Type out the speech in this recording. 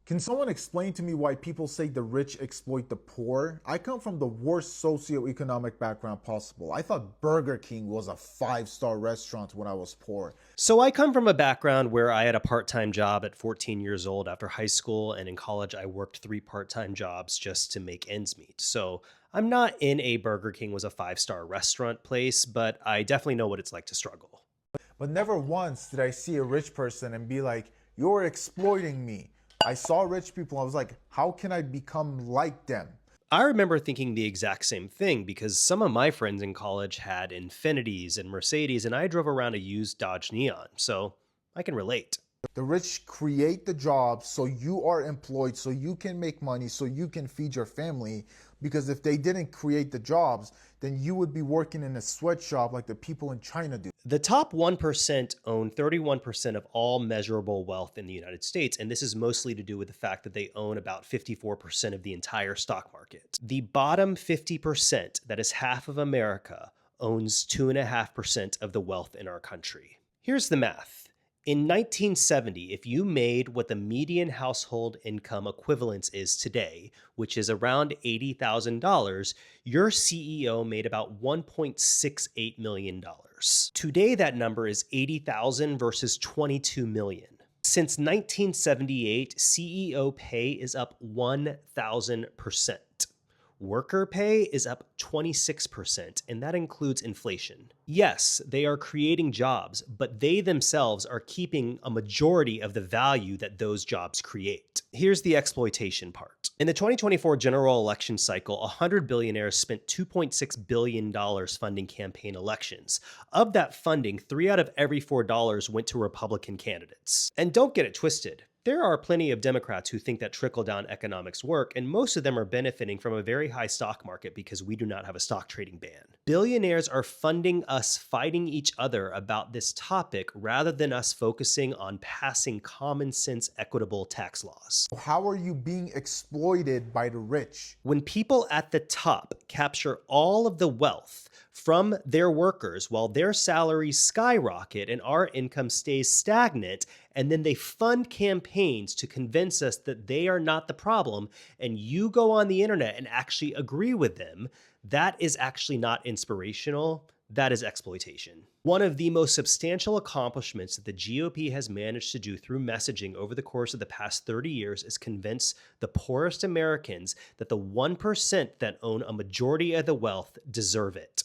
Can someone explain to me why people say the rich exploit the poor? I come from the worst socioeconomic background possible. I thought Burger King was a five-star restaurant when I was poor. So I come from a background where I had a part-time job at 14 years old after high school, and in college I worked three part-time jobs just to make ends meet. So I'm not in a Burger King was a five-star restaurant place, but I definitely know what it's like to struggle. But never once did I see a rich person and be like, you're exploiting me. I saw rich people, I was like, how can I become like them? I remember thinking the exact same thing because some of my friends in college had Infinities and Mercedes, and I drove around a used Dodge Neon, so I can relate. The rich create the jobs so you are employed, so you can make money, so you can feed your family. Because if they didn't create the jobs, then you would be working in a sweatshop like the people in China do. The top 1% own 31% of all measurable wealth in the United States, and this is mostly to do with the fact that they own about 54% of the entire stock market. The bottom 50%, that is half of America, owns 2.5% of the wealth in our country. Here's the math. In 1970, if you made what the median household income equivalence is today, which is around $80,000, your CEO made about $1.68 million. Today, that number is 80,000 versus 22 million. Since 1978, CEO pay is up 1,000%. Worker pay is up 26%, and that includes inflation. Yes, they are creating jobs, but they themselves are keeping a majority of the value that those jobs create. Here's the exploitation part. In the 2024 general election cycle, 100 billionaires spent $2.6 billion funding campaign elections. Of that funding, 3 out of every $4 went to Republican candidates. And don't get it twisted. There are plenty of Democrats who think that trickle-down economics work, and most of them are benefiting from a very high stock market because we do not have a stock trading ban. Billionaires are funding us fighting each other about this topic rather than us focusing on passing common sense equitable tax laws. How are you being exploited by the rich? When people at the top capture all of the wealth from their workers while their salaries skyrocket and our income stays stagnant, and then they fund campaigns to convince us that they are not the problem, and you go on the internet and actually agree with them, that is actually not inspirational. That is exploitation. One of the most substantial accomplishments that the GOP has managed to do through messaging over the course of the past 30 years is convince the poorest Americans that the 1% that own a majority of the wealth deserve it.